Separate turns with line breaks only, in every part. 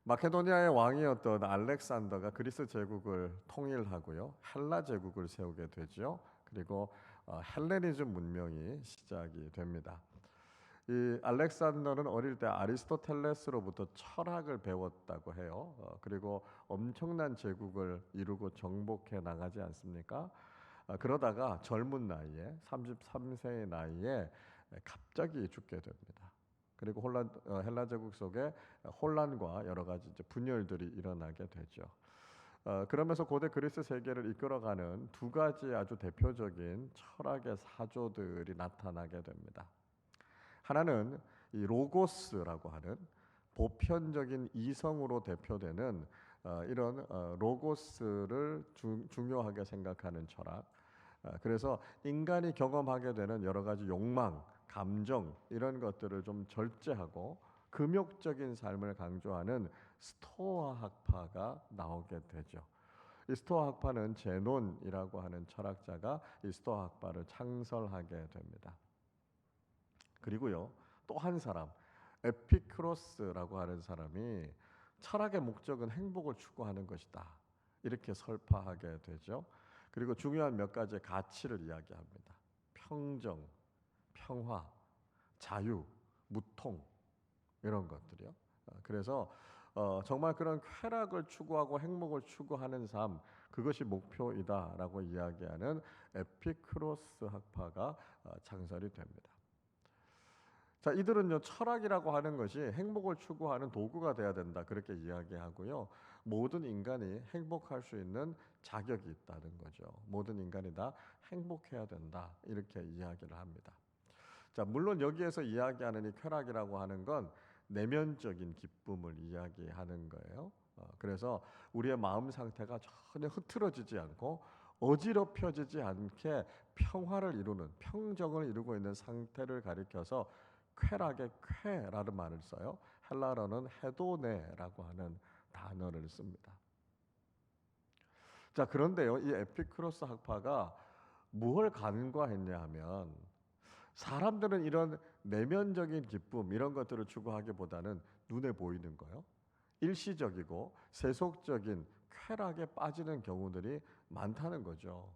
마케도니아의 왕이었던 알렉산더가 그리스 제국을 통일하고요, 헬라 제국을 세우게 되죠. 그리고 헬레니즘 문명이 시작이 됩니다. 이 알렉산더는 어릴 때 아리스토텔레스로부터 철학을 배웠다고 해요. 그리고 엄청난 제국을 이루고 정복해 나가지 않습니까? 그러다가 젊은 나이에 33세의 나이에 갑자기 죽게 됩니다. 그리고 헬라 제국 속에 혼란과 여러 가지 이제 분열들이 일어나게 되죠. 그러면서 고대 그리스 세계를 이끌어가는 두 가지 아주 대표적인 철학의 사조들이 나타나게 됩니다. 하나는 이 로고스라고 하는 보편적인 이성으로 대표되는 이런 로고스를 중요하게 생각하는 철학. 그래서 인간이 경험하게 되는 여러 가지 욕망, 감정 이런 것들을 좀 절제하고 금욕적인 삶을 강조하는 스토아 학파가 나오게 되죠. 이 스토아 학파는 제논이라고 하는 철학자가 이 스토아 학파를 창설하게 됩니다. 그리고요, 또 한 사람, 에피크로스라고 하는 사람이 철학의 목적은 행복을 추구하는 것이다, 이렇게 설파하게 되죠. 그리고 중요한 몇 가지의 가치를 이야기합니다. 평정, 평화, 자유, 무통 이런 것들이요. 그래서 정말 그런 쾌락을 추구하고 행복을 추구하는 삶, 그것이 목표이다라고 이야기하는 에피크로스 학파가 창설이 됩니다. 자, 이들은요, 철학이라고 하는 것이 행복을 추구하는 도구가 돼야 된다, 그렇게 이야기하고요. 모든 인간이 행복할 수 있는 자격이 있다는 거죠. 모든 인간이 다 행복해야 된다, 이렇게 이야기를 합니다. 자, 물론 여기에서 이야기하는 이 쾌락이라고 하는 건 내면적인 기쁨을 이야기하는 거예요. 그래서 우리의 마음 상태가 전혀 흐트러지지 않고 어지럽혀지지 않게 평화를 이루는, 평정을 이루고 있는 상태를 가리켜서 쾌락의 쾌라는 말을 써요. 헬라어는 헤도네라고 하는 단어를 씁니다. 자, 그런데요, 이 에피크로스 학파가 무엇을 간과했냐 하면, 사람들은 이런 내면적인 기쁨 이런 것들을 추구하기보다는 눈에 보이는 거요, 일시적이고 세속적인 쾌락에 빠지는 경우들이 많다는 거죠.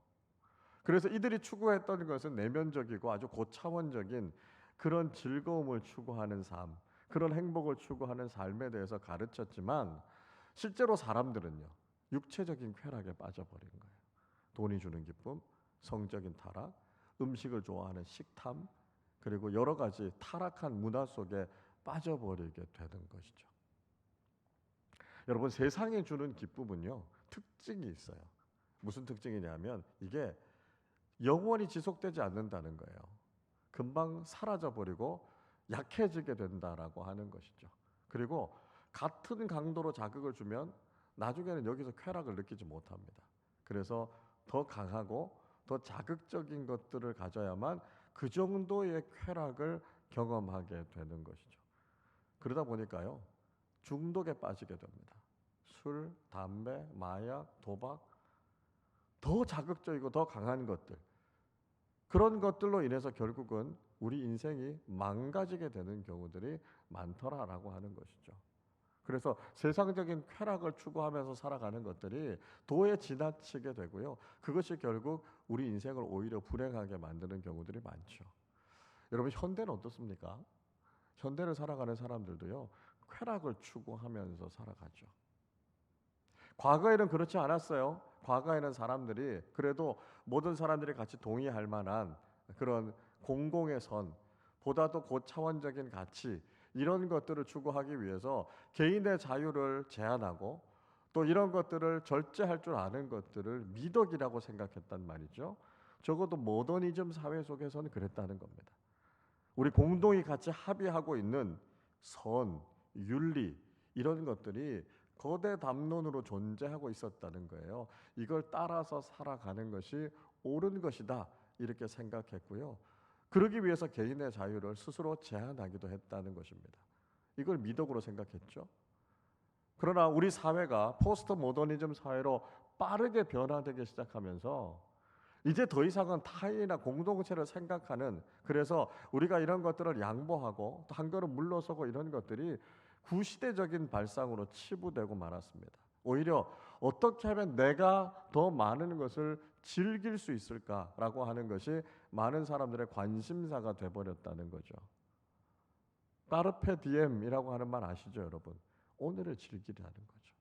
그래서 이들이 추구했던 것은 내면적이고 아주 고차원적인 그런 즐거움을 추구하는 삶, 그런 행복을 추구하는 삶에 대해서 가르쳤지만, 실제로 사람들은요, 육체적인 쾌락에 빠져버린 거예요. 돈이 주는 기쁨, 성적인 타락, 음식을 좋아하는 식탐, 그리고 여러 가지 타락한 문화 속에 빠져버리게 되는 것이죠. 여러분, 세상이 주는 기쁨은요, 특징이 있어요. 무슨 특징이냐면 이게 영원히 지속되지 않는다는 거예요. 금방 사라져버리고 약해지게 된다라고 하는 것이죠. 그리고 같은 강도로 자극을 주면 나중에는 여기서 쾌락을 느끼지 못합니다. 그래서 더 강하고 더 자극적인 것들을 가져야만 그 정도의 쾌락을 경험하게 되는 것이죠. 그러다 보니까요, 중독에 빠지게 됩니다. 술, 담배, 마약, 도박, 더 자극적이고 더 강한 것들, 그런 것들로 인해서 결국은 우리 인생이 망가지게 되는 경우들이 많더라라고 하는 것이죠. 그래서 세상적인 쾌락을 추구하면서 살아가는 것들이 도에 지나치게 되고요, 그것이 결국 우리 인생을 오히려 불행하게 만드는 경우들이 많죠. 여러분, 현대는 어떻습니까? 현대를 살아가는 사람들도요, 쾌락을 추구하면서 살아가죠. 과거에는 그렇지 않았어요. 과거에는 사람들이 그래도 모든 사람들이 같이 동의할 만한 그런 공공의 선, 보다도 고차원적인 가치, 이런 것들을 추구하기 위해서 개인의 자유를 제한하고 또 이런 것들을 절제할 줄 아는 것들을 미덕이라고 생각했단 말이죠. 적어도 모더니즘 사회 속에서는 그랬다는 겁니다. 우리 공동이 같이 합의하고 있는 선, 윤리 이런 것들이 거대 담론으로 존재하고 있었다는 거예요. 이걸 따라서 살아가는 것이 옳은 것이다, 이렇게 생각했고요. 그러기 위해서 개인의 자유를 스스로 제한하기도 했다는 것입니다. 이걸 미덕으로 생각했죠. 그러나 우리 사회가 포스트 모더니즘 사회로 빠르게 변화되기 시작하면서 이제 더 이상은 타인이나 공동체를 생각하는, 그래서 우리가 이런 것들을 양보하고 또 한 걸음 물러서고 이런 것들이 구시대적인 발상으로 치부되고 말았습니다. 오히려 어떻게 하면 내가 더 많은 것을 즐길 수 있을까라고 하는 것이 많은 사람들의 관심사가 돼버렸다는 거죠. 까르페 디엠이라고 하는 말 아시죠, 여러분? 오늘을 즐기라는 거죠.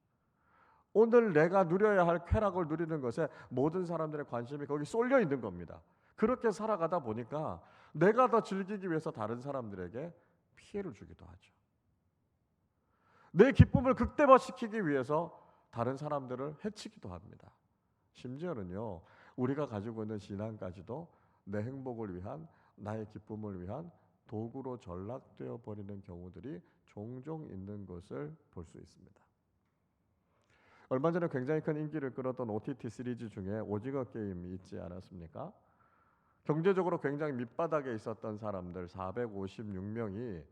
오늘 내가 누려야 할 쾌락을 누리는 것에 모든 사람들의 관심이 거기 쏠려 있는 겁니다. 그렇게 살아가다 보니까 내가 더 즐기기 위해서 다른 사람들에게 피해를 주기도 하죠. 내 기쁨을 극대화시키기 위해서 다른 사람들을 해치기도 합니다. 심지어는요, 우리가 가지고 있는 신앙까지도 내 행복을 위한, 나의 기쁨을 위한 도구로 전락되어 버리는 경우들이 종종 있는 것을 볼 수 있습니다. 얼마 전에 굉장히 큰 인기를 끌었던 OTT 시리즈 중에 오징어 게임이 있지 않았습니까? 경제적으로 굉장히 밑바닥에 있었던 사람들 456명이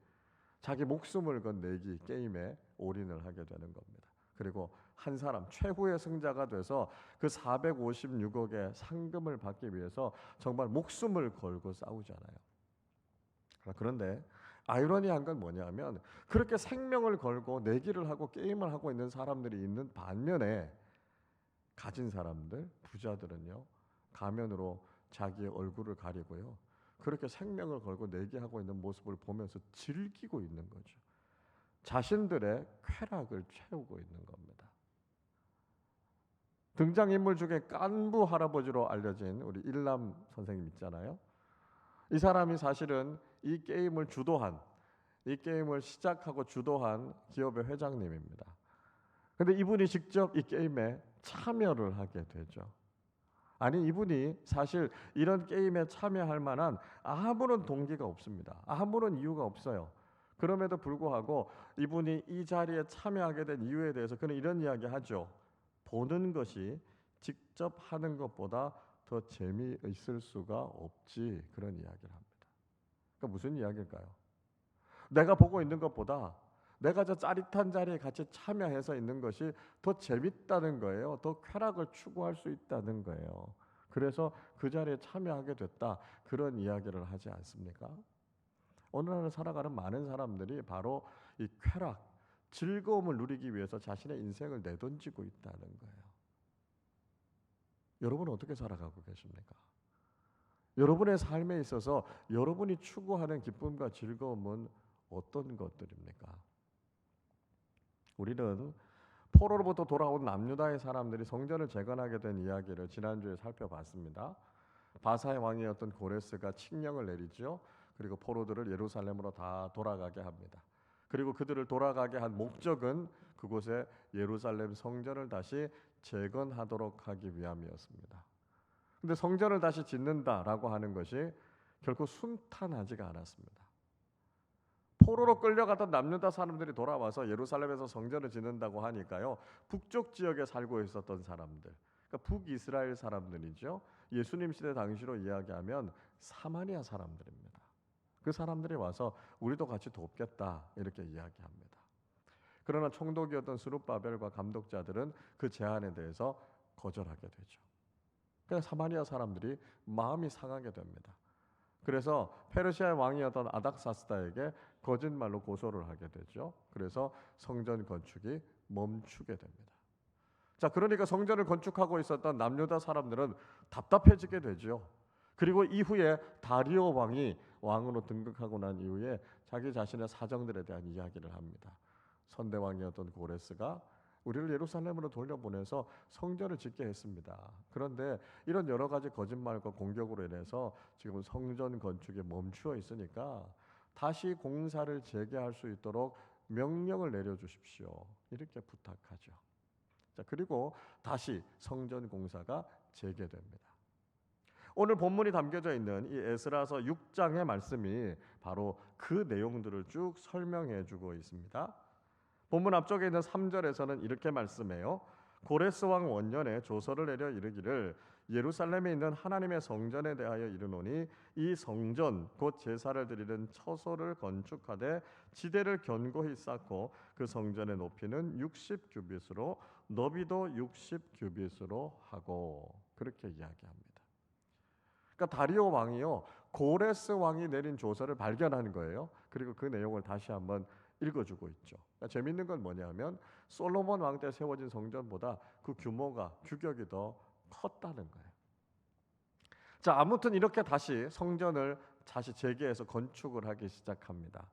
자기 목숨을 건 내기 게임에 올인을 하게 되는 겁니다. 그리고 한 사람 최후의 승자가 돼서 그 456억의 상금을 받기 위해서 정말 목숨을 걸고 싸우잖아요. 그런데 아이러니한 건 뭐냐면 그렇게 생명을 걸고 내기를 하고 게임을 하고 있는 사람들이 있는 반면에 가진 사람들, 부자들은요, 가면으로 자기의 얼굴을 가리고요, 그렇게 생명을 걸고 내기하고 있는 모습을 보면서 즐기고 있는 거죠. 자신들의 쾌락을 채우고 있는 겁니다. 등장인물 중에 깐부 할아버지로 알려진 우리 일남 선생님 있잖아요. 이 사람이 사실은 이 게임을 시작하고 주도한 기업의 회장님입니다. 근데 이분이 직접 이 게임에 참여를 하게 되죠. 아니, 이분이 사실 이런 게임에 참여할 만한 아무런 동기가 없습니다. 아무런 이유가 없어요. 그럼에도 불구하고 이분이 이 자리에 참여하게 된 이유에 대해서 그는 이런 이야기 하죠. 보는 것이 직접 하는 것보다 더 재미있을 수가 없지, 그런 이야기를 합니다. 그러니까 무슨 이야기일까요? 내가 보고 있는 것보다 내가 저 짜릿한 자리에 같이 참여해서 있는 것이 더 재밌다는 거예요. 더 쾌락을 추구할 수 있다는 거예요. 그래서 그 자리에 참여하게 됐다, 그런 이야기를 하지 않습니까? 오늘날 살아가는 많은 사람들이 바로 이 쾌락, 즐거움을 누리기 위해서 자신의 인생을 내던지고 있다는 거예요. 여러분은 어떻게 살아가고 계십니까? 여러분의 삶에 있어서 여러분이 추구하는 기쁨과 즐거움은 어떤 것들입니까? 우리는 포로로부터 돌아온 남유다의 사람들이 성전을 재건하게 된 이야기를 지난주에 살펴봤습니다. 바사의 왕이었던 고레스가 칙령을 내리죠. 그리고 포로들을 예루살렘으로 다 돌아가게 합니다. 그리고 그들을 돌아가게 한 목적은 그곳에 예루살렘 성전을 다시 재건하도록 하기 위함이었습니다. 근데 성전을 다시 짓는다라고 하는 것이 결코 순탄하지가 않았습니다. 포로로 끌려갔던 남유다 사람들이 돌아와서 예루살렘에서 성전을 짓는다고 하니까요, 북쪽 지역에 살고 있었던 사람들, 그러니까 북이스라엘 사람들이죠. 예수님 시대 당시로 이야기하면 사마리아 사람들입니다. 그 사람들이 와서 우리도 같이 돕겠다, 이렇게 이야기합니다. 그러나 총독이었던 스룹바벨과 감독자들은 그 제안에 대해서 거절하게 되죠. 그래서 사마리아 사람들이 마음이 상하게 됩니다. 그래서 페르시아의 왕이었던 아닥사스다에게 거짓말로 고소를 하게 되죠. 그래서 성전 건축이 멈추게 됩니다. 자, 그러니까 성전을 건축하고 있었던 남유다 사람들은 답답해지게 되죠. 그리고 이후에 다리오 왕이 왕으로 등극하고 난 이후에 자기 자신의 사정들에 대한 이야기를 합니다. 선대왕이었던 고레스가 우리를 예루살렘으로 돌려보내서 성전을 짓게 했습니다. 그런데 이런 여러 가지 거짓말과 공격으로 인해서 지금 성전 건축이 멈추어 있으니까 다시 공사를 재개할 수 있도록 명령을 내려주십시오, 이렇게 부탁하죠. 자, 그리고 다시 성전 공사가 재개됩니다. 오늘 본문이 담겨져 있는 이 에스라서 6장의 말씀이 바로 그 내용들을 쭉 설명해 주고 있습니다. 본문 앞쪽에 있는 3절에서는 이렇게 말씀해요. 고레스 왕 원년에 조서를 내려 이르기를 예루살렘에 있는 하나님의 성전에 대하여 이르노니 이 성전 곧 제사를 드리는 처소를 건축하되 지대를 견고히 쌓고 그 성전의 높이는 60규빗으로 너비도 60규빗으로 하고, 그렇게 이야기합니다. 그러니까 다리오 왕이요, 고레스 왕이 내린 조서를 발견한 거예요. 그리고 그 내용을 다시 한번 읽어주고 있죠. 그러니까 재밌는 건 뭐냐면 솔로몬 왕 때 세워진 성전보다 그 규모가 규격이 더 컸다는 거예요. 자, 아무튼 이렇게 다시 성전을 다시 재개해서 건축을 하기 시작합니다.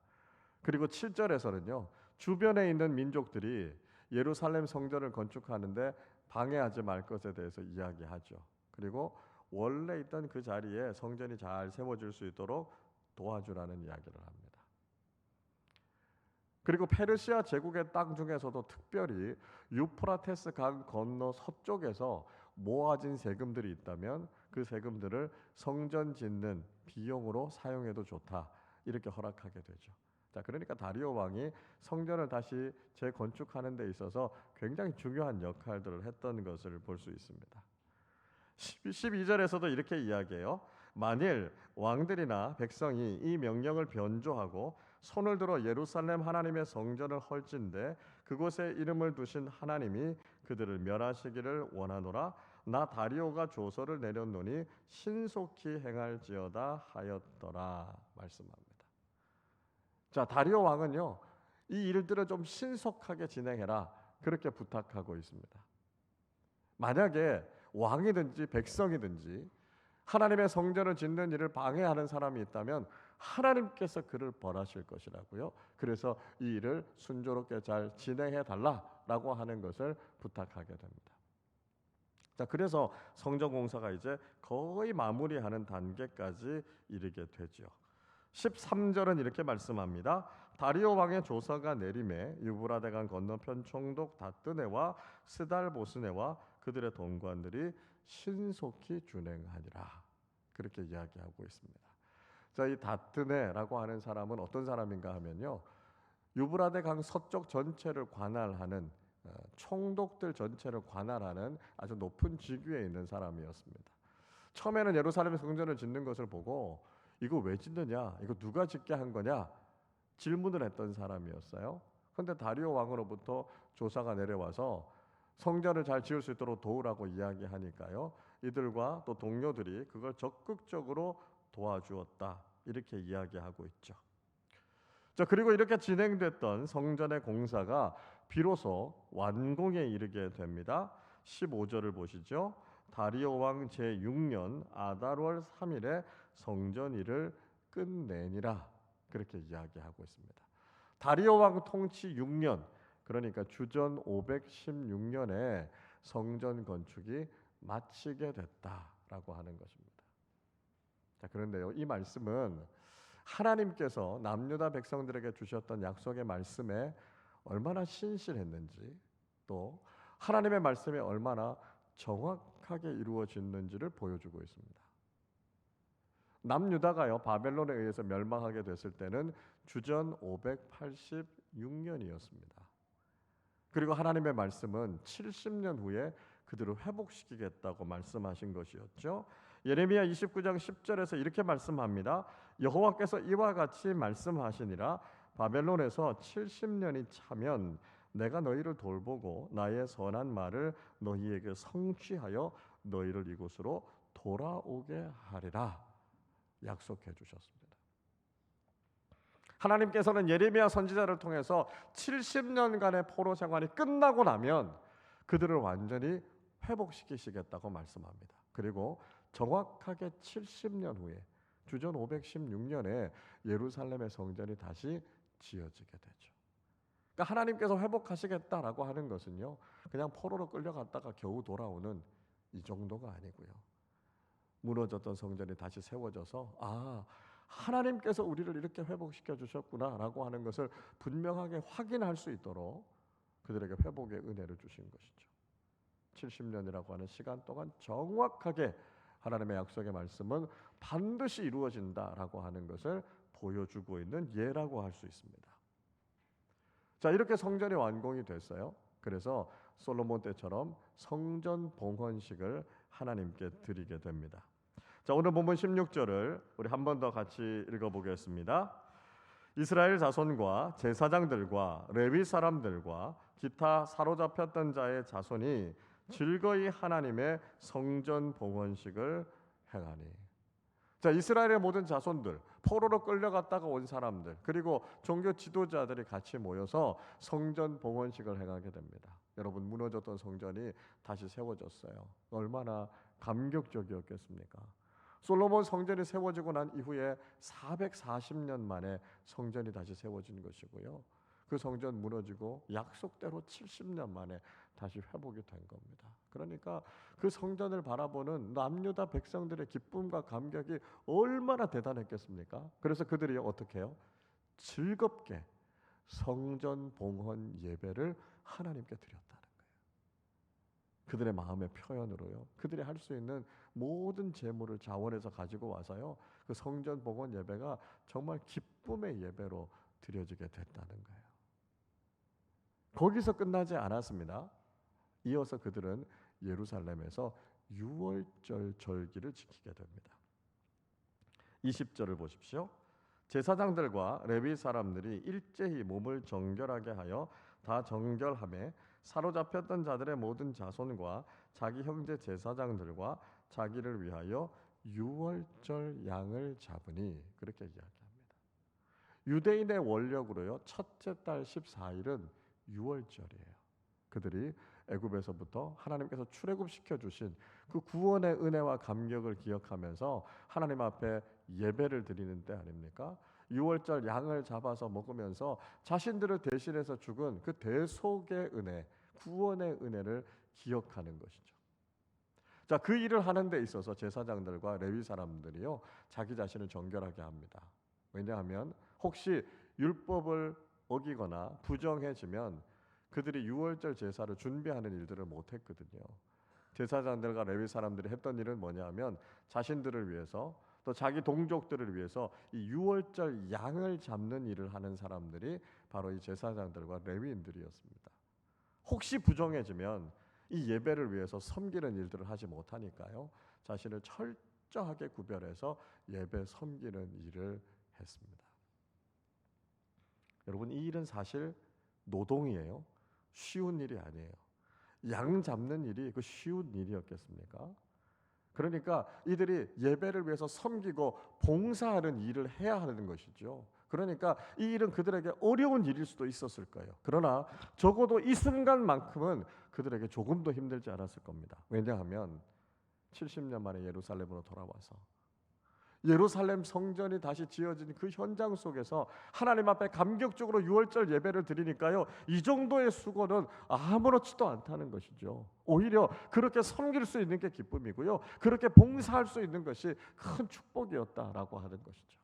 그리고 7절에서는요. 주변에 있는 민족들이 예루살렘 성전을 건축하는데 방해하지 말 것에 대해서 이야기하죠. 그리고 원래 있던 그 자리에 성전이 잘 세워질 수 있도록 도와주라는 이야기를 합니다. 그리고 페르시아 제국의 땅 중에서도 특별히 유프라테스 강 건너 서쪽에서 모아진 세금들이 있다면 그 세금들을 성전 짓는 비용으로 사용해도 좋다, 이렇게 허락하게 되죠. 자, 그러니까 다리오 왕이 성전을 다시 재건축하는 데 있어서 굉장히 중요한 역할들을 했던 것을 볼 수 있습니다. 12절에서도 이렇게 이야기해요. 만일 왕들이나 백성이 이 명령을 변조하고 손을 들어 예루살렘 하나님의 성전을 헐진대 그곳에 이름을 두신 하나님이 그들을 멸하시기를 원하노라. 나 다리오가 조서를 내렸노니 신속히 행할지어다 하였더라 말씀합니다. 자, 다리오 왕은요, 이 일들을 좀 신속하게 진행해라, 그렇게 부탁하고 있습니다. 만약에 왕이든지 백성이든지 하나님의 성전을 짓는 일을 방해하는 사람이 있다면 하나님께서 그를 벌하실 것이라고요. 그래서 이 일을 순조롭게 잘 진행해 달라라고 하는 것을 부탁하게 됩니다. 자, 그래서 성전 공사가 이제 거의 마무리하는 단계까지 이르게 되죠. 13절은 이렇게 말씀합니다. 다리오 왕의 조서가 내림에 유브라데강 건너편 총독 다뜨네와 스달보스네와 그들의 동관들이 신속히 준행하니라, 그렇게 이야기하고 있습니다. 자, 이 다뜨네라고 하는 사람은 어떤 사람인가 하면요, 유브라데강 서쪽 전체를 관할하는 총독들 전체를 관할하는 아주 높은 직위에 있는 사람이었습니다. 처음에는 예루살렘 성전을 짓는 것을 보고 이거 왜 짓느냐, 이거 누가 짓게 한 거냐 질문을 했던 사람이었어요. 그런데 다리오 왕으로부터 조사가 내려와서 성전을 잘 지을 수 있도록 도우라고 이야기하니까요, 이들과 또 동료들이 그걸 적극적으로 도와주었다, 이렇게 이야기하고 있죠. 자, 그리고 이렇게 진행됐던 성전의 공사가 비로소 완공에 이르게 됩니다. 15절을 보시죠. 다리오 왕 제6년 아달월 3일에 성전 일을 끝내니라, 그렇게 이야기하고 있습니다. 다리오 왕 통치 6년, 그러니까 주전 516년에 성전 건축이 마치게 됐다라고 하는 것입니다. 자, 그런데요, 이 말씀은 하나님께서 남유다 백성들에게 주셨던 약속의 말씀에 얼마나 신실했는지, 또 하나님의 말씀이 얼마나 정확하게 이루어졌는지를 보여주고 있습니다. 남유다가요, 바벨론에 의해서 멸망하게 됐을 때는 주전 586년이었습니다. 그리고 하나님의 말씀은 70년 후에 그들을 회복시키겠다고 말씀하신 것이었죠. 예레미야 29장 10절에서 이렇게 말씀합니다. 여호와께서 이와 같이 말씀하시니라. 바벨론에서 70년이 차면 내가 너희를 돌보고 나의 선한 말을 너희에게 성취하여 너희를 이곳으로 돌아오게 하리라, 약속해 주셨습니다. 하나님께서는 예레미야 선지자를 통해서 70년간의 포로 생활이 끝나고 나면 그들을 완전히 회복시키시겠다고 말씀합니다. 그리고 정확하게 70년 후에 주전 516년에 예루살렘의 성전이 다시 지어지게 되죠. 그러니까 하나님께서 회복하시겠다라고 하는 것은요, 그냥 포로로 끌려갔다가 겨우 돌아오는 이 정도가 아니고요, 무너졌던 성전이 다시 세워져서 하나님께서 우리를 이렇게 회복시켜 주셨구나라고 하는 것을 분명하게 확인할 수 있도록 그들에게 회복의 은혜를 주신 것이죠. 70년이라고 하는 시간 동안 정확하게 하나님의 약속의 말씀은 반드시 이루어진다라고 하는 것을 보여주고 있는 예라고 할 수 있습니다. 자, 이렇게 성전이 완공이 됐어요. 그래서 솔로몬 때처럼 성전 봉헌식을 하나님께 드리게 됩니다. 자, 오늘 본문 16절을 우리 한 번 더 같이 읽어보겠습니다. 이스라엘 자손과 제사장들과 레위 사람들과 기타 사로잡혔던 자의 자손이 즐거이 하나님의 성전 봉헌식을 행하니. 자, 이스라엘의 모든 자손들, 포로로 끌려갔다가 온 사람들, 그리고 종교 지도자들이 같이 모여서 성전 봉헌식을 행하게 됩니다. 여러분, 무너졌던 성전이 다시 세워졌어요. 얼마나 감격적이었겠습니까? 솔로몬 성전이 세워지고 난 이후에 440년 만에 성전이 다시 세워진 것이고요. 그 성전 무너지고 약속대로 70년 만에 다시 회복이 된 겁니다. 그러니까 그 성전을 바라보는 남유다 백성들의 기쁨과 감격이 얼마나 대단했겠습니까? 그래서 그들이 어떻게 해요? 즐겁게 성전 봉헌 예배를 하나님께 드렸다는 거예요. 그들의 마음의 표현으로요. 그들이 할 수 있는 모든 재물을 자원해서 가지고 와서요. 그 성전 봉헌 예배가 정말 기쁨의 예배로 드려지게 됐다는 거예요. 거기서 끝나지 않았습니다. 이어서 그들은 예루살렘에서 유월절 절기를 지키게 됩니다. 20절을 보십시오. 제사장들과 레위 사람들이 일제히 몸을 정결하게 하여 다 정결하며 사로잡혔던 자들의 모든 자손과 자기 형제 제사장들과 자기를 위하여 유월절 양을 잡으니, 그렇게 이야기합니다. 유대인의 원력으로요, 첫째 달 14일은 유월절이에요. 그들이 애굽에서부터 하나님께서 출애굽시켜 주신 그 구원의 은혜와 감격을 기억하면서 하나님 앞에 예배를 드리는 때 아닙니까? 유월절 양을 잡아서 먹으면서 자신들을 대신해서 죽은 그 대속의 은혜, 구원의 은혜를 기억하는 것이죠. 자, 그 일을 하는 데 있어서 제사장들과 레위 사람들이요, 자기 자신을 정결하게 합니다. 왜냐하면 혹시 율법을 어기거나 부정해지면 그들이 유월절 제사를 준비하는 일들을 못했거든요. 제사장들과 레위 사람들이 했던 일은 뭐냐면 자신들을 위해서 또 자기 동족들을 위해서 이 유월절 양을 잡는 일을 하는 사람들이 바로 이 제사장들과 레위인들이었습니다. 혹시 부정해지면 이 예배를 위해서 섬기는 일들을 하지 못하니까요, 자신을 철저하게 구별해서 예배 섬기는 일을 했습니다. 여러분, 이 일은 사실 노동이에요. 쉬운 일이 아니에요. 양 잡는 일이 그 쉬운 일이었겠습니까? 그러니까 이들이 예배를 위해서 섬기고 봉사하는 일을 해야 하는 것이죠. 그러니까 이 일은 그들에게 어려운 일일 수도 있었을 거예요. 그러나 적어도 이 순간만큼은 그들에게 조금 더 힘들지 않았을 겁니다. 왜냐하면 70년 만에 예루살렘으로 돌아와서 예루살렘 성전이 다시 지어진 그 현장 속에서 하나님 앞에 감격적으로 유월절 예배를 드리니까요, 이 정도의 수고는 아무렇지도 않다는 것이죠. 오히려 그렇게 섬길 수 있는 게 기쁨이고요, 그렇게 봉사할 수 있는 것이 큰 축복이었다라고 하는 것이죠.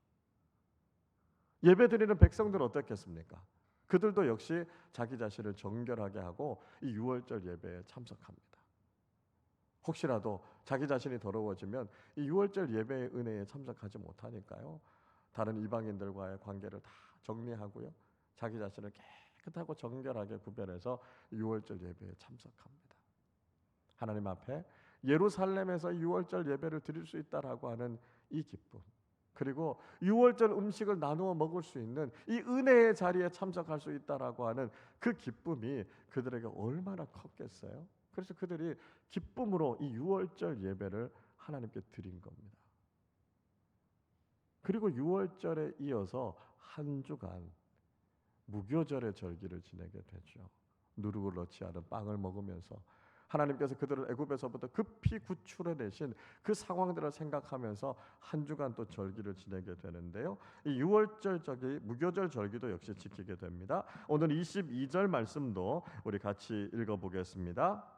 예배 드리는 백성들은 어떻겠습니까? 그들도 역시 자기 자신을 정결하게 하고 이 유월절 예배에 참석합니다. 혹시라도 자기 자신이 더러워지면 이 유월절 예배의 은혜에 참석하지 못하니까요, 다른 이방인들과의 관계를 다 정리하고요, 자기 자신을 깨끗하고 정결하게 구별해서 유월절 예배에 참석합니다. 하나님 앞에 예루살렘에서 유월절 예배를 드릴 수 있다라고 하는 이 기쁨, 그리고 유월절 음식을 나누어 먹을 수 있는 이 은혜의 자리에 참석할 수 있다라고 하는 그 기쁨이 그들에게 얼마나 컸겠어요? 그래서 그들이 기쁨으로 이 유월절 예배를 하나님께 드린 겁니다. 그리고 유월절에 이어서 한 주간 무교절의 절기를 지내게 되죠. 누룩을 넣지 않은 빵을 먹으면서 하나님께서 그들을 애굽에서부터 급히 구출해내신 그 상황들을 생각하면서 한 주간 또 절기를 지내게 되는데요, 이 유월절 절기, 무교절 절기도 역시 지키게 됩니다. 오늘 22절 말씀도 우리 같이 읽어보겠습니다.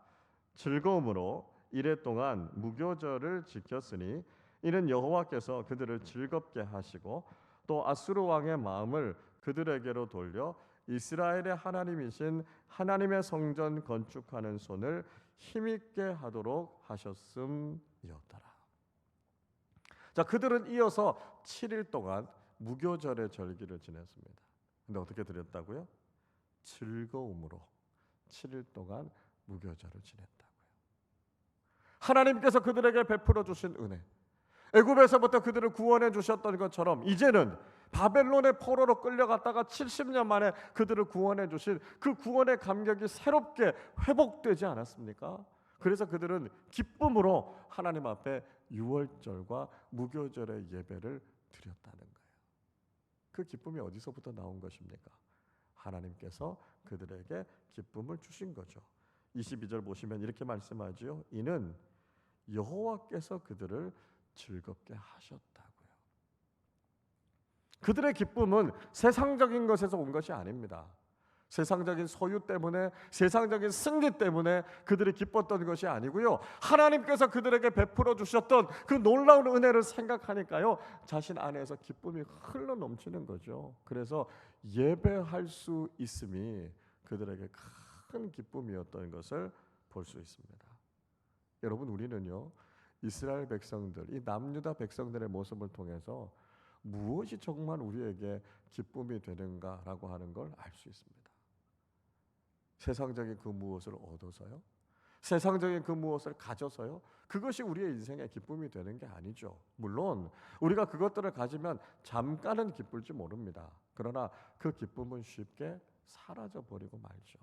즐거움으로 이레 동안 무교절을 지켰으니 이는 여호와께서 그들을 즐겁게 하시고 또 아수르 왕의 마음을 그들에게로 돌려 이스라엘의 하나님이신 하나님의 성전 건축하는 손을 힘있게 하도록 하셨음이었더라. 자, 그들은 이어서 7일 동안 무교절의 절기를 지냈습니다. 근데 어떻게 드렸다고요? 즐거움으로 7일 동안 무교절을 지냈다고요. 하나님께서 그들에게 베풀어 주신 은혜, 애굽에서부터 그들을 구원해 주셨던 것처럼 이제는 바벨론의 포로로 끌려갔다가 70년 만에 그들을 구원해 주신 그 구원의 감격이 새롭게 회복되지 않았습니까? 그래서 그들은 기쁨으로 하나님 앞에 유월절과 무교절의 예배를 드렸다는 거예요. 그 기쁨이 어디서부터 나온 것입니까? 하나님께서 그들에게 기쁨을 주신 거죠. 22절 보시면 이렇게 말씀하지요. 이는 여호와께서 그들을 즐겁게 하셨다고요. 그들의 기쁨은 세상적인 것에서 온 것이 아닙니다. 세상적인 소유 때문에, 세상적인 승리 때문에 그들이 기뻤던 것이 아니고요. 하나님께서 그들에게 베풀어 주셨던 그 놀라운 은혜를 생각하니까요, 자신 안에서 기쁨이 흘러 넘치는 거죠. 그래서 예배할 수 있음이 그들에게 큰 기쁨이었던 것을 볼 수 있습니다. 여러분, 우리는요, 이스라엘 백성들, 이 남유다 백성들의 모습을 통해서 무엇이 정말 우리에게 기쁨이 되는가라고 하는 걸 알 수 있습니다. 세상적인 그 무엇을 얻어서요, 세상적인 그 무엇을 가져서요, 그것이 우리의 인생의 기쁨이 되는 게 아니죠. 물론 우리가 그것들을 가지면 잠깐은 기쁠지 모릅니다. 그러나 그 기쁨은 쉽게 사라져 버리고 말죠.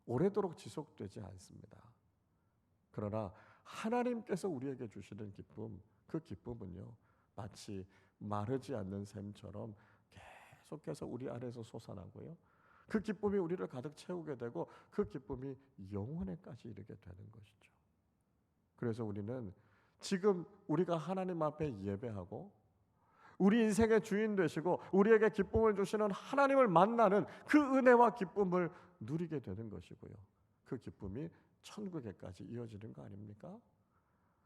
오래도록 지속되지 않습니다. 그러나 하나님께서 우리에게 주시는 기쁨, 그 기쁨은요, 마치 마르지 않는 샘처럼 계속해서 우리 안에서 솟아나고요, 그 기쁨이 우리를 가득 채우게 되고 그 기쁨이 영원에까지 이르게 되는 것이죠. 그래서 우리는 지금 우리가 하나님 앞에 예배하고 우리 인생의 주인 되시고 우리에게 기쁨을 주시는 하나님을 만나는 그 은혜와 기쁨을 누리게 되는 것이고요, 그 기쁨이 천국에까지 이어지는 거 아닙니까?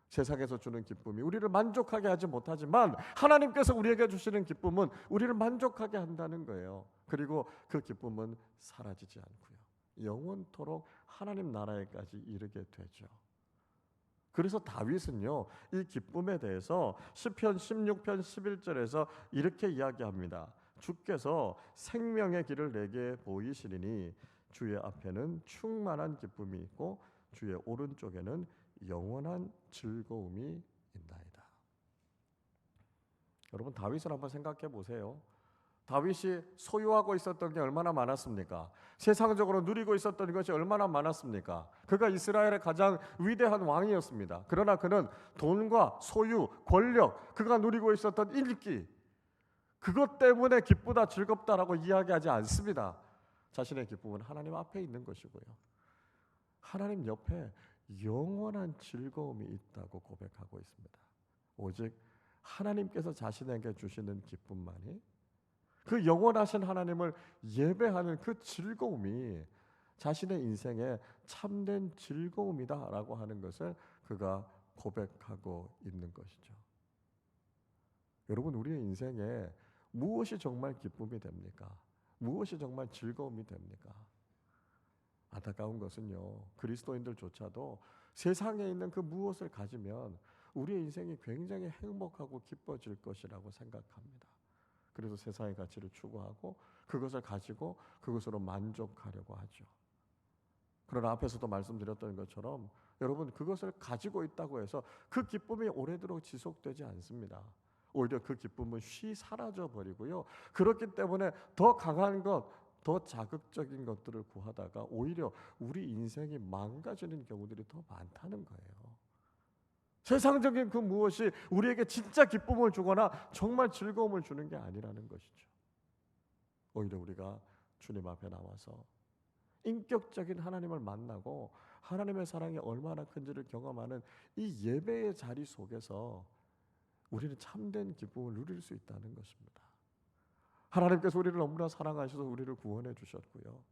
세상에서 주는 기쁨이 우리를 만족하게 하지 못하지만 하나님께서 우리에게 주시는 기쁨은 우리를 만족하게 한다는 거예요. 그리고 그 기쁨은 사라지지 않고요, 영원토록 하나님 나라에까지 이르게 되죠. 그래서 다윗은요, 이 기쁨에 대해서 시편 16편 11절에서 이렇게 이야기합니다. 주께서 생명의 길을 내게 보이시리니 주의 앞에는 충만한 기쁨이 있고 주의 오른쪽에는 영원한 즐거움이 있나이다. 여러분, 다윗을 한번 생각해 보세요. 다윗이 소유하고 있었던 게 얼마나 많았습니까? 세상적으로 누리고 있었던 것이 얼마나 많았습니까? 그가 이스라엘의 가장 위대한 왕이었습니다. 그러나 그는 돈과 소유, 권력, 그가 누리고 있었던 인기, 그것 때문에 기쁘다, 즐겁다라고 이야기하지 않습니다. 자신의 기쁨은 하나님 앞에 있는 것이고요, 하나님 옆에 영원한 즐거움이 있다고 고백하고 있습니다. 오직 하나님께서 자신에게 주시는 기쁨만이, 그 영원하신 하나님을 예배하는 그 즐거움이 자신의 인생의 참된 즐거움이다라고 하는 것을 그가 고백하고 있는 것이죠. 여러분, 우리의 인생에 무엇이 정말 기쁨이 됩니까? 무엇이 정말 즐거움이 됩니까? 안타까운 것은요, 그리스도인들조차도 세상에 있는 그 무엇을 가지면 우리의 인생이 굉장히 행복하고 기뻐질 것이라고 생각합니다. 그래서 세상의 가치를 추구하고 그것을 가지고 그것으로 만족하려고 하죠. 그러나 앞에서도 말씀드렸던 것처럼 여러분, 그것을 가지고 있다고 해서 그 기쁨이 오래도록 지속되지 않습니다. 오히려 그 기쁨은 쉬 사라져 버리고요, 그렇기 때문에 더 강한 것, 더 자극적인 것들을 구하다가 오히려 우리 인생이 망가지는 경우들이 더 많다는 거예요. 세상적인 그 무엇이 우리에게 진짜 기쁨을 주거나 정말 즐거움을 주는 게 아니라는 것이죠. 오히려 우리가 주님 앞에 나와서 인격적인 하나님을 만나고 하나님의 사랑이 얼마나 큰지를 경험하는 이 예배의 자리 속에서 우리는 참된 기쁨을 누릴 수 있다는 것입니다. 하나님께서 우리를 너무나 사랑하셔서 우리를 구원해 주셨고요,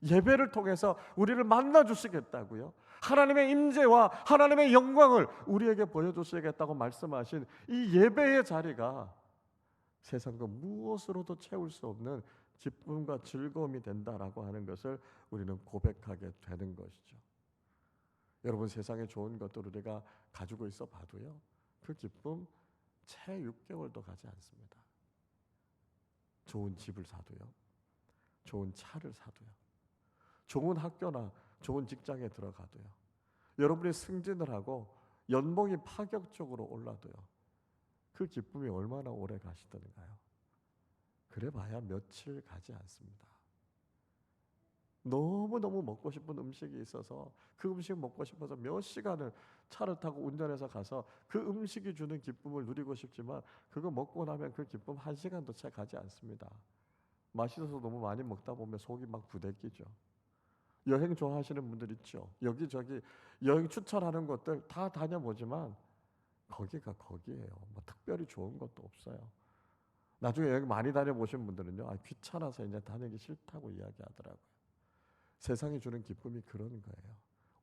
예배를 통해서 우리를 만나 주시겠다고요, 하나님의 임재와 하나님의 영광을 우리에게 보여주시겠다고 말씀하신 이 예배의 자리가 세상 그 무엇으로도 채울 수 없는 기쁨과 즐거움이 된다라고 하는 것을 우리는 고백하게 되는 것이죠. 여러분, 세상에 좋은 것들 우리가 가지고 있어 봐도요, 그 기쁨 채 6개월도 가지 않습니다. 좋은 집을 사도요, 좋은 차를 사도요, 좋은 학교나 좋은 직장에 들어가도요, 여러분이 승진을 하고 연봉이 파격적으로 올라도요, 그 기쁨이 얼마나 오래 가시던가요? 그래 봐야 며칠 가지 않습니다. 너무너무 먹고 싶은 음식이 있어서 그 음식 먹고 싶어서 몇 시간을 차를 타고 운전해서 가서 그 음식이 주는 기쁨을 누리고 싶지만 그거 먹고 나면 그 기쁨 한 시간도 채 가지 않습니다. 맛있어서 너무 많이 먹다 보면 속이 막 부대끼죠. 여행 좋아하시는 분들 있죠. 여기저기 여행 추천하는 곳들 다 다녀보지만 거기가 거기예요. 뭐 특별히 좋은 것도 없어요. 나중에 여행 많이 다녀보신 분들은요, 귀찮아서 이제 다니기 싫다고 이야기하더라고요. 세상이 주는 기쁨이 그런 거예요.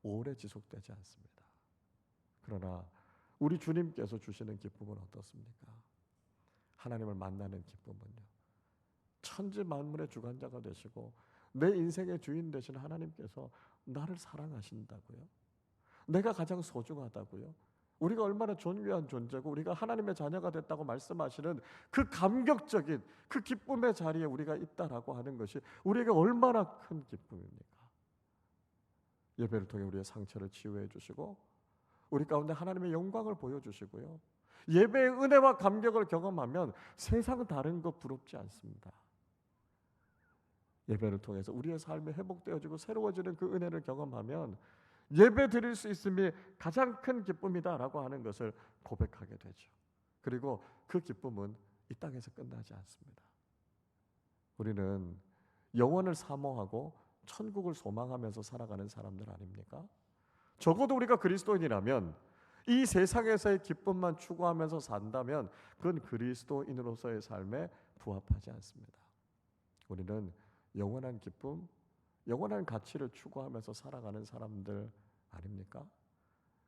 오래 지속되지 않습니다. 그러나 우리 주님께서 주시는 기쁨은 어떻습니까? 하나님을 만나는 기쁨은요, 천지 만물의 주관자가 되시고 내 인생의 주인 되신 하나님께서 나를 사랑하신다고요. 내가 가장 소중하다고요. 우리가 얼마나 존귀한 존재고 우리가 하나님의 자녀가 됐다고 말씀하시는 그 감격적인 그 기쁨의 자리에 우리가 있다라고 하는 것이 우리에게 얼마나 큰 기쁨입니까? 예배를 통해 우리의 상처를 치유해 주시고 우리 가운데 하나님의 영광을 보여주시고요. 예배의 은혜와 감격을 경험하면 세상 다른 것 부럽지 않습니다. 예배를 통해서 우리의 삶이 회복되어지고 새로워지는 그 은혜를 경험하면 예배 드릴 수 있음이 가장 큰 기쁨이다라고 하는 것을 고백하게 되죠. 그리고 그 기쁨은 이 땅에서 끝나지 않습니다. 우리는 영원을 사모하고 천국을 소망하면서 살아가는 사람들 아닙니까? 적어도 우리가 그리스도인이라면 이 세상에서의 기쁨만 추구하면서 산다면 그건 그리스도인으로서의 삶에 부합하지 않습니다. 우리는 영원한 기쁨, 영원한 가치를 추구하면서 살아가는 사람들 아닙니까?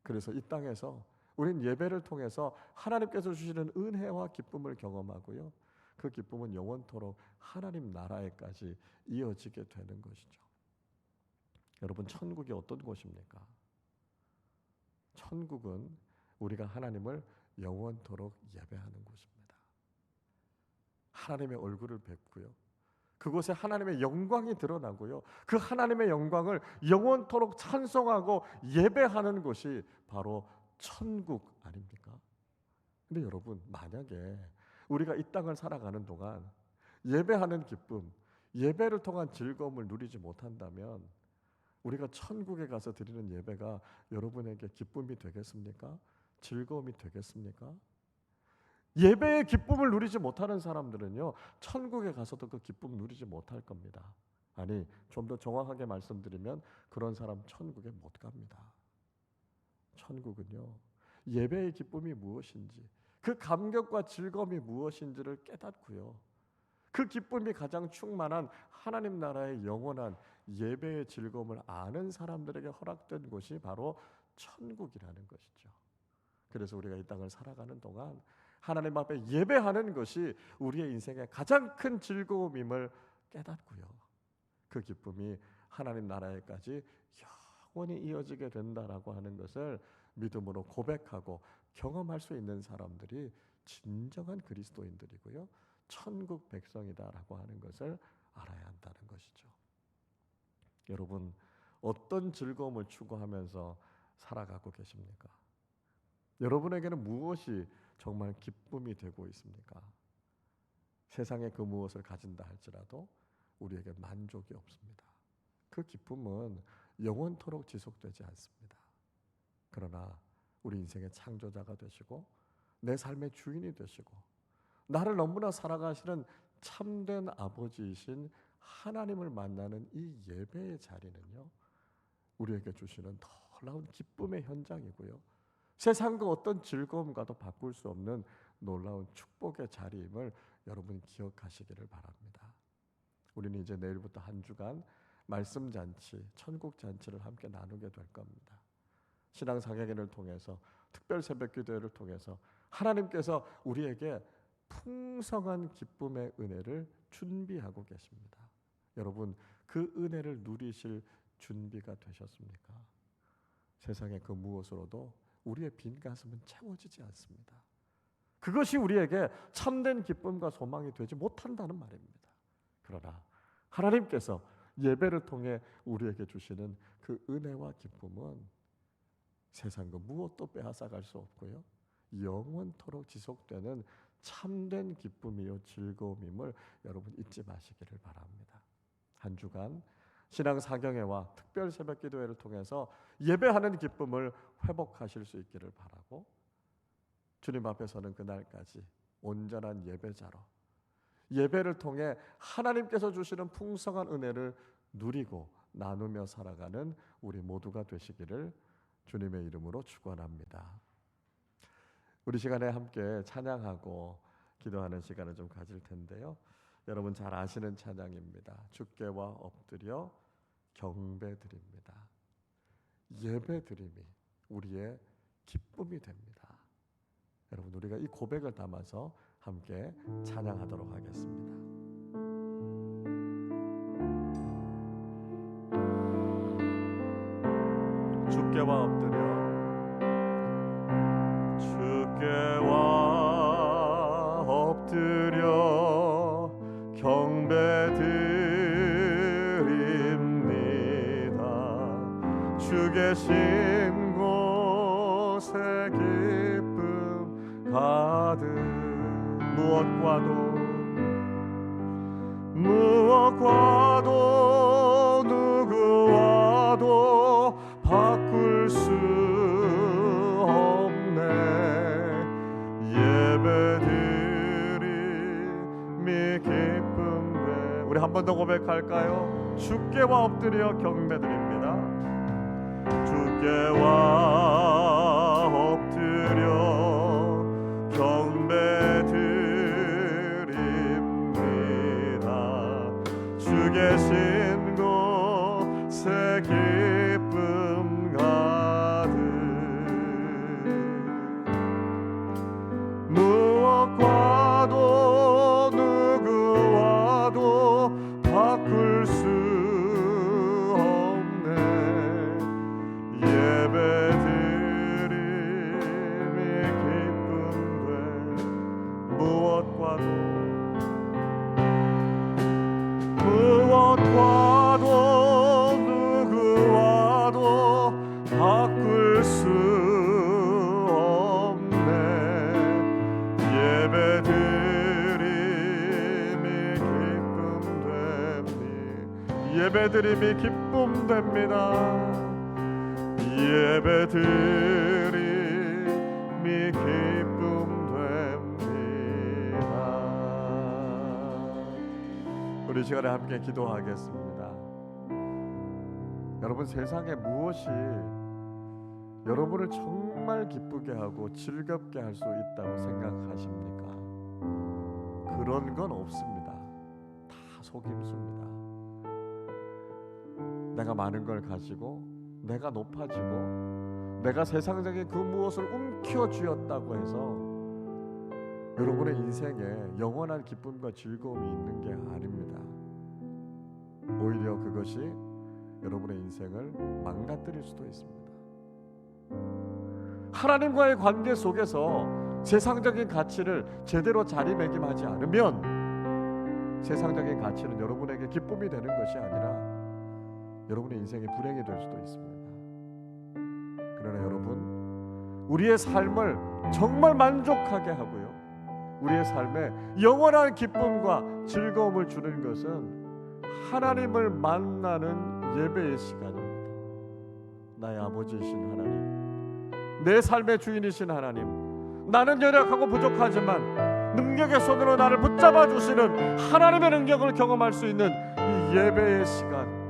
그래서 이 땅에서 우린 예배를 통해서 하나님께서 주시는 은혜와 기쁨을 경험하고요. 그 기쁨은 영원토록 하나님 나라에까지 이어지게 되는 것이죠. 여러분, 천국이 어떤 곳입니까? 천국은 우리가 하나님을 영원토록 예배하는 곳입니다. 하나님의 얼굴을 뵙고요. 그곳에 하나님의 영광이 드러나고요. 그 하나님의 영광을 영원토록 찬송하고 예배하는 곳이 바로 천국 아닙니까? 근데 여러분, 만약에 우리가 이 땅을 살아가는 동안 예배하는 기쁨, 예배를 통한 즐거움을 누리지 못한다면 우리가 천국에 가서 드리는 예배가 여러분에게 기쁨이 되겠습니까? 즐거움이 되겠습니까? 예배의 기쁨을 누리지 못하는 사람들은요, 천국에 가서도 그 기쁨 누리지 못할 겁니다. 아니, 좀 더 정확하게 말씀드리면 그런 사람 천국에 못 갑니다. 천국은요, 예배의 기쁨이 무엇인지, 그 감격과 즐거움이 무엇인지를 깨닫고요, 그 기쁨이 가장 충만한 하나님 나라의 영원한 예배의 즐거움을 아는 사람들에게 허락된 곳이 바로 천국이라는 것이죠. 그래서 우리가 이 땅을 살아가는 동안 하나님 앞에 예배하는 것이 우리의 인생의 가장 큰 즐거움임을 깨닫고요, 그 기쁨이 하나님 나라에까지 영원히 이어지게 된다라고 하는 것을 믿음으로 고백하고 경험할 수 있는 사람들이 진정한 그리스도인들이고요, 천국 백성이다라고 하는 것을 알아야 한다는 것이죠. 여러분, 어떤 즐거움을 추구하면서 살아가고 계십니까? 여러분에게는 무엇이 정말 기쁨이 되고 있습니까? 세상에 그 무엇을 가진다 할지라도 우리에게 만족이 없습니다. 그 기쁨은 영원토록 지속되지 않습니다. 그러나 우리 인생의 창조자가 되시고 내 삶의 주인이 되시고 나를 너무나 사랑하시는 참된 아버지이신 하나님을 만나는 이 예배의 자리는요, 우리에게 주시는 놀라운 기쁨의 현장이고요, 세상 그 어떤 즐거움과도 바꿀 수 없는 놀라운 축복의 자리임을 여러분 기억하시기를 바랍니다. 우리는 이제 내일부터 한 주간 말씀 잔치, 천국 잔치를 함께 나누게 될 겁니다. 신앙 사역을 통해서, 특별 새벽 기도회를 통해서 하나님께서 우리에게 풍성한 기쁨의 은혜를 준비하고 계십니다. 여러분, 그 은혜를 누리실 준비가 되셨습니까? 세상의 그 무엇으로도 우리의 빈 가슴은 채워지지 않습니다. 그것이 우리에게 참된 기쁨과 소망이 되지 못한다는 말입니다. 그러나 하나님께서 예배를 통해 우리에게 주시는 그 은혜와 기쁨은 세상 그 무엇도 빼앗아갈 수 없고요, 영원토록 지속되는 참된 기쁨이요 즐거움임을 여러분 잊지 마시기를 바랍니다. 한 주간 신앙 사경회와 특별 새벽 기도회를 통해서 예배하는 기쁨을 회복하실 수 있기를 바라고, 주님 앞에 서는 그날까지 온전한 예배자로 예배를 통해 하나님께서 주시는 풍성한 은혜를 누리고 나누며 살아가는 우리 모두가 되시기를 주님의 이름으로 축원합니다. 우리 시간에 함께 찬양하고 기도하는 시간을 좀 가질 텐데요. 여러분 잘 아시는 찬양입니다. 주께와 엎드려 경배드립니다. 예배드림이 우리의 기쁨이 됩니다. 여러분, 우리가 이 고백을 담아서 함께 찬양하도록 하겠습니다. 주께와 엎드려 경배드립니다. 주 계신 곳에 기쁨 가득, 무엇과도 누구와도 바꿀 수 없네. 예배드림이 기쁨돼. 우리 한 번 더 고백할까요? 주께와 엎드려 경배드립니다. 주께와 엎드려 경배드립니다. 주 계신 곳에 기쁨 가득, 무엇과도 누구와도 바꿀 수 없네. 예배드림이 기쁨돼. 무엇과도 누구와도 바꿀 수 없네. 예배드림이 기쁨됩니다. 예배드림이 기쁨됩니다. 예배드림이 기쁨됩니다. 우리 시간에 함께 기도하겠습니다. 여러분, 세상에 무엇이 여러분을 정말 기쁘게 하고 즐겁게 할 수 있다고 생각하십니까? 그런 건 없습니다. 다 속임수입니다. 내가 많은 걸 가지고, 내가 높아지고, 내가 세상적인 그 무엇을 움켜쥐었다고 해서 여러분의 인생에 영원한 기쁨과 즐거움이 있는 게 아닙니다. 오히려 그것이 여러분의 인생을 망가뜨릴 수도 있습니다. 하나님과의 관계 속에서 세상적인 가치를 제대로 자리매김하지 않으면 세상적인 가치는 여러분에게 기쁨이 되는 것이 아니라 여러분의 인생이 불행이 될 수도 있습니다. 그러나 여러분, 우리의 삶을 정말 만족하게 하고요, 우리의 삶에 영원한 기쁨과 즐거움을 주는 것은 하나님을 만나는 예배의 시간입니다. 나의 아버지이신 하나님, 내 삶의 주인이신 하나님, 나는 연약하고 부족하지만 능력의 손으로 나를 붙잡아 주시는 하나님의 능력을 경험할 수 있는 이 예배의 시간,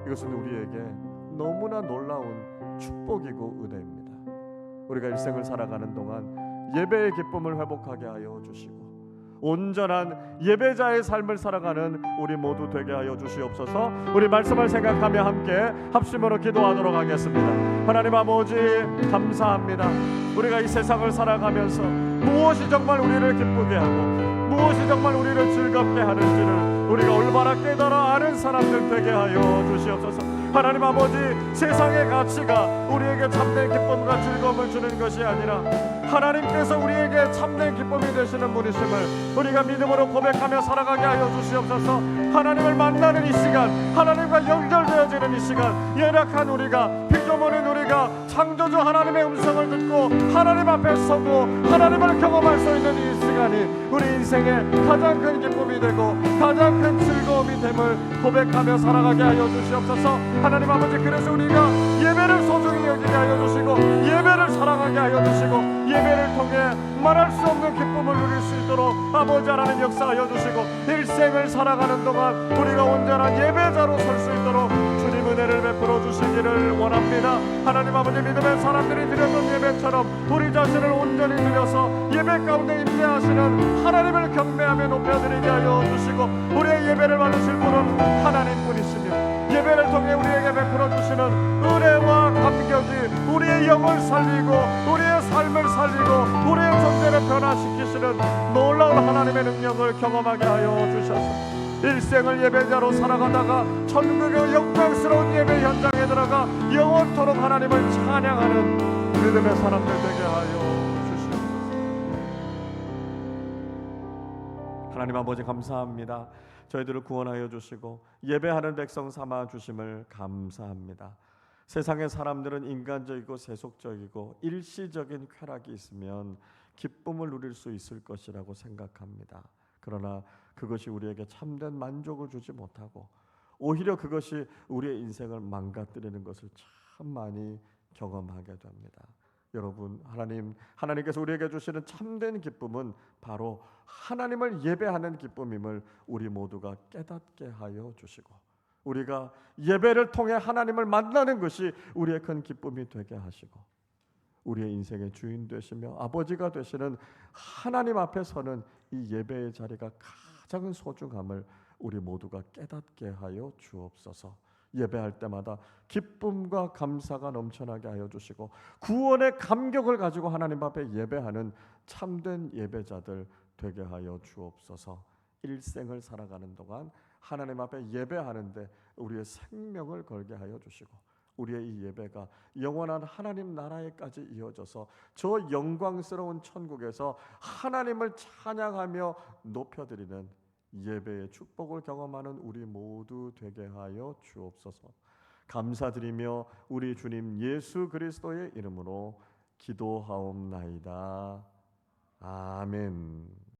이것은 우리에게 너무나 놀라운 축복이고 은혜입니다. 우리가 일생을 살아가는 동안 예배의 기쁨을 회복하게 하여 주시고 온전한 예배자의 삶을 살아가는 우리 모두 되게 하여 주시옵소서. 우리 말씀을 생각하며 함께 합심으로 기도하도록 하겠습니다. 하나님 아버지, 감사합니다. 우리가 이 세상을 살아가면서 무엇이 정말 우리를 기쁘게 하고 무엇이 정말 우리를 즐겁게 하는지를 우리가 올바라 깨달아 아는 사람들 되게 하여 주시옵소서. 하나님 아버지, 세상의 가치가 우리에게 참된 기쁨과 즐거움을 주는 것이 아니라 하나님께서 우리에게 참된 기쁨이 되시는 분이심을 우리가 믿음으로 고백하며 살아가게 하여 주시옵소서. 하나님을 만나는 이 시간, 하나님과 연결되어지는 이 시간, 연약한 우리가, 잃어버린 우리가 창조주 하나님의 음성을 듣고 하나님 앞에 서고 하나님을 경험할 수 있는 이 시간이 우리 인생의 가장 큰 기쁨이 되고 가장 큰 즐거움이 됨을 고백하며 살아가게 하여 주시옵소서. 하나님 아버지, 그래서 우리가 예배를 소중히 여기게 하여 주시고 예배를 사랑하게 하여 주시고 예배를 통해 말할 수 없는 기쁨을 누릴 수 있도록 아버지 하나님 역사하여 주시고 일생을 살아가는 동안 우리가 온전한 예배자로 설 수 있도록 주님 은혜를 베풀어 주시기를 원합니다. 하나님 아버지, 믿음의 사람들이 드렸던 예배처럼 우리 자신을 온전히 드려서 예배 가운데 임재하시는 하나님을 경배하며 높여드리게 하여 주시고 우리의 예배를 받으실 분은 하나님뿐이시며 예배를 통해 우리에게 베풀어 주시는 은혜와 감격이 우리의 영을 살리고 우리의 삶을 살리고 우리의 존재를 변화시키시는 놀라운 하나님의 능력을 경험하게 하여 주셔서 일생을 예배자로 살아가다가 천국의 영광스러운 예배 현장에 들어가 영원토록 하나님을 찬양하는 믿음의 사람들 되게 하여 주시옵소서. 하나님 아버지, 감사합니다. 저희들을 구원하여 주시고 예배하는 백성 삼아 주심을 감사합니다. 세상의 사람들은 인간적이고 세속적이고 일시적인 쾌락이 있으면 기쁨을 누릴 수 있을 것이라고 생각합니다. 그러나 그것이 우리에게 참된 만족을 주지 못하고 오히려 그것이 우리의 인생을 망가뜨리는 것을 참 많이 경험하게 됩니다. 여러분, 하나님께서 우리에게 주시는 참된 기쁨은 바로 하나님을 예배하는 기쁨임을 우리 모두가 깨닫게 하여 주시고 우리가 예배를 통해 하나님을 만나는 것이 우리의 큰 기쁨이 되게 하시고 우리의 인생의 주인 되시며 아버지가 되시는 하나님 앞에 서는 이 예배의 자리가 가장 소중함을 우리 모두가 깨닫게 하여 주옵소서. 예배할 때마다 기쁨과 감사가 넘쳐나게 하여 주시고 구원의 감격을 가지고 하나님 앞에 예배하는 참된 예배자들 되게 하여 주옵소서. 일생을 살아가는 동안 하나님 앞에 예배하는데 우리의 생명을 걸게 하여 주시고 우리의 이 예배가 영원한 하나님 나라에까지 이어져서 저 영광스러운 천국에서 하나님을 찬양하며 높여드리는 예배의 축복을 경험하는 우리 모두 되게 하여 주옵소서. 감사드리며 우리 주님 예수 그리스도의 이름으로 기도하옵나이다. 아멘.